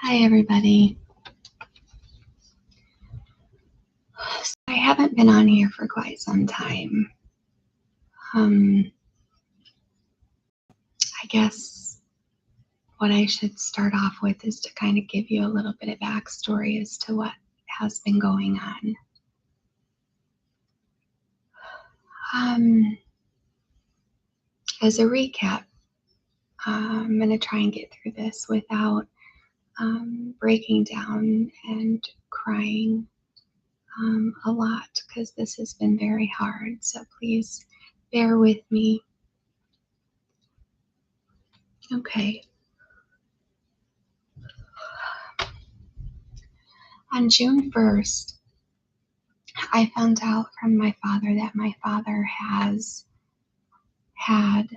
Hi, everybody. So I haven't been on here for quite some time. I guess what I should start off with is to kind of give you a little bit of backstory as to what has been going on. As a recap, I'm going to try and get through this without breaking down and crying a lot, because this has been very hard. So please bear with me. Okay. On June 1st, I found out from my father that my father has had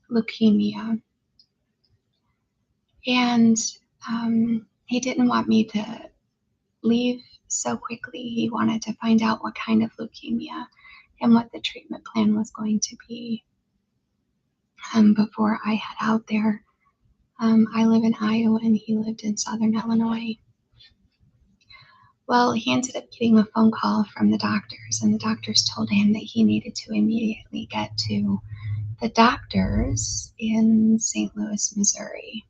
leukemia. And he didn't want me to leave so quickly. He wanted to find out what kind of leukemia and what the treatment plan was going to be before I head out there. I live in Iowa and he lived in Southern Illinois. Well, he ended up getting a phone call from the doctors, and the doctors told him that he needed to immediately get to the doctors in St. Louis, Missouri.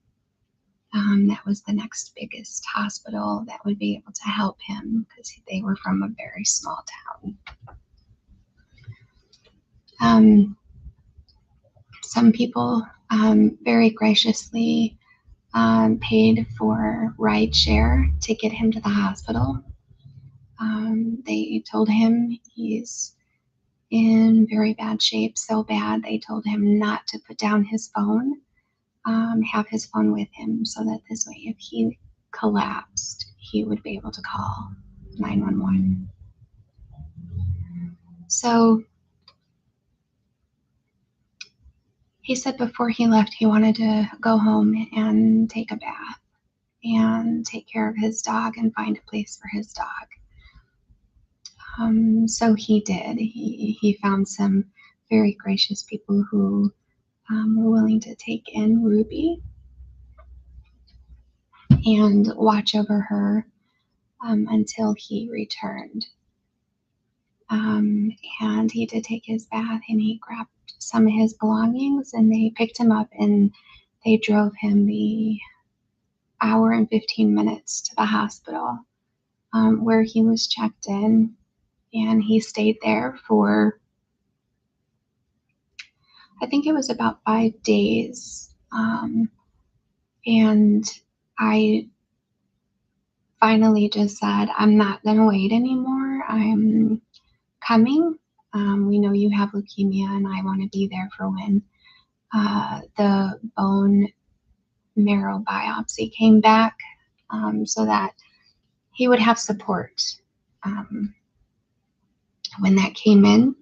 That was the next biggest hospital that would be able to help him, because they were from a very small town. Some people very graciously paid for rideshare to get him to the hospital. They told him he's in very bad shape, so bad they told him not to put down his phone, have his phone with him, so that this way if he collapsed, he would be able to call 911. So he said before he left he wanted to go home and take a bath and take care of his dog and find a place for his dog. So he did. He found some very gracious people who were willing to take in Ruby and watch over her until he returned. And he did take his bath, and he grabbed some of his belongings, and they picked him up and they drove him the hour and 15 minutes to the hospital, where he was checked in, and he stayed there for, I think it was about 5 days. And I finally just said, I'm not going to wait anymore. I'm coming. We know you have leukemia, and I want to be there for when the bone marrow biopsy came back, so that he would have support when that came in.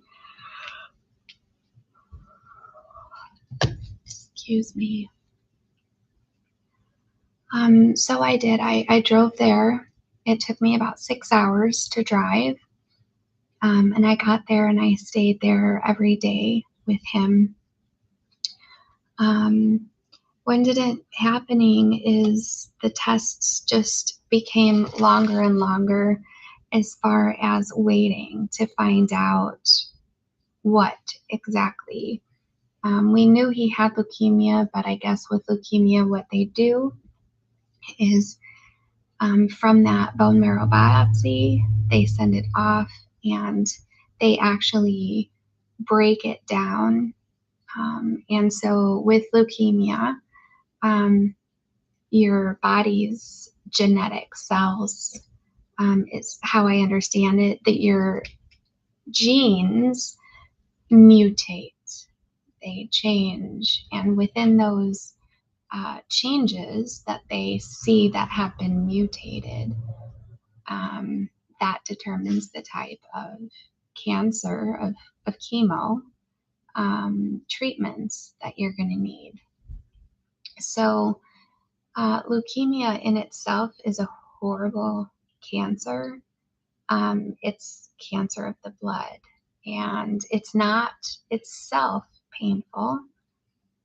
Excuse me. So I did. I drove there. It took me about 6 hours to drive. And I got there and I stayed there every day with him. What ended up happening is the tests just became longer and longer as far as waiting to find out what exactly. We knew he had leukemia, but I guess with leukemia, what they do is from that bone marrow biopsy, they send it off and they actually break it down. And so with leukemia, your body's genetic cells, is how I understand it, that your genes mutate, they change, and within those changes that they see that have been mutated, that determines the type of cancer, of chemo treatments that you're going to need. So leukemia in itself is a horrible cancer. It's cancer of the blood, and it's not itself painful,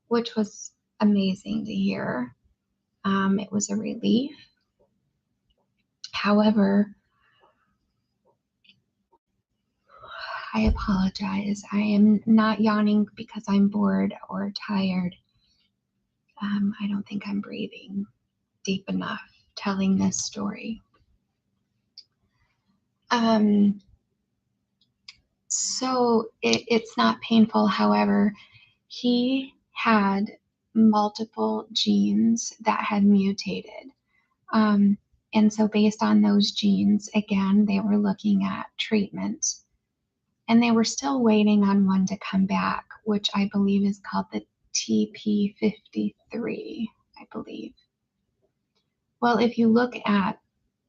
which was amazing to hear. It was a relief. However, I apologize. I am not yawning because I'm bored or tired. I don't think I'm breathing deep enough telling this story. So it's not painful. However, he had multiple genes that had mutated. And so based on those genes, again, they were looking at treatment. And they were still waiting on one to come back, which I believe is called the TP53, I believe. Well, if you look at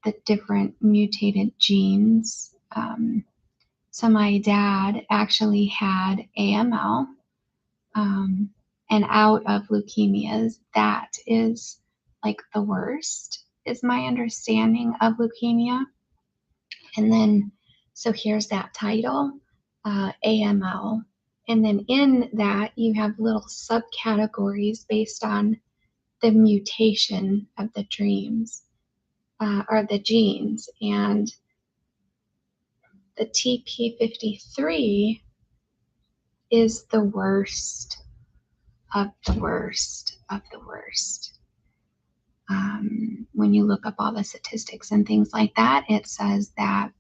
the different mutated genes, so my dad actually had AML, and out of leukemias, that is like the worst, is my understanding of leukemia. And then, so here's that title, AML. And then in that, you have little subcategories based on the mutation of the dreams, or the genes. And the TP53 is the worst of the worst of the worst. When you look up all the statistics and things like that, it says that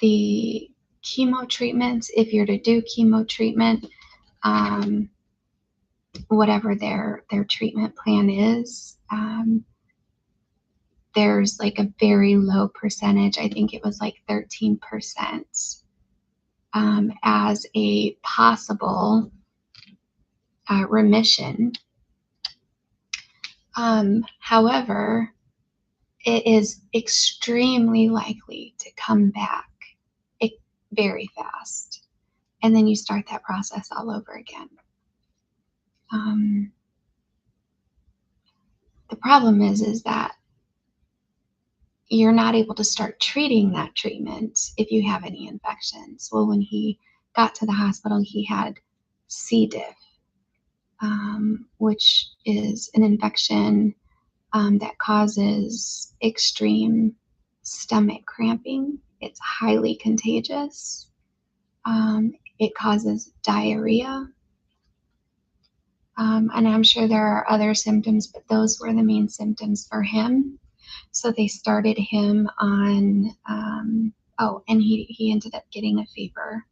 the chemo treatments, if you're to do chemo treatment, whatever their treatment plan is, there's like a very low percentage, I think it was like 13%, as a possible remission. However, it is extremely likely to come back very fast. And then you start that process all over again. The problem is that you're not able to start treating that treatment if you have any infections. Well, when he got to the hospital, he had C. diff, which is an infection that causes extreme stomach cramping. It's highly contagious. It causes diarrhea. And I'm sure there are other symptoms, but those were the main symptoms for him. So they started him on, and he ended up getting a fever.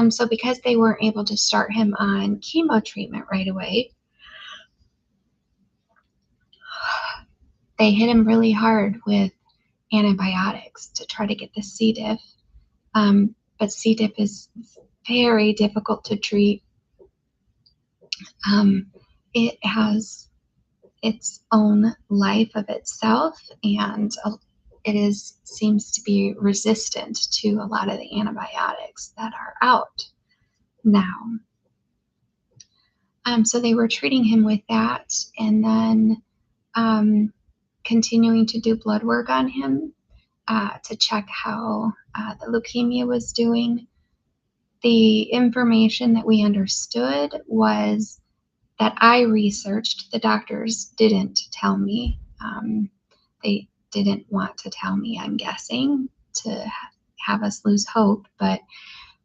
So because they weren't able to start him on chemo treatment right away, they hit him really hard with antibiotics to try to get the C. diff. But C. diff is very difficult to treat. It has its own life of itself, and it seems to be resistant to a lot of the antibiotics that are out now. So they were treating him with that, and then continuing to do blood work on him to check how the leukemia was doing. The information that we understood was that I researched. The doctors didn't tell me. They didn't want to tell me, I'm guessing, to have us lose hope. But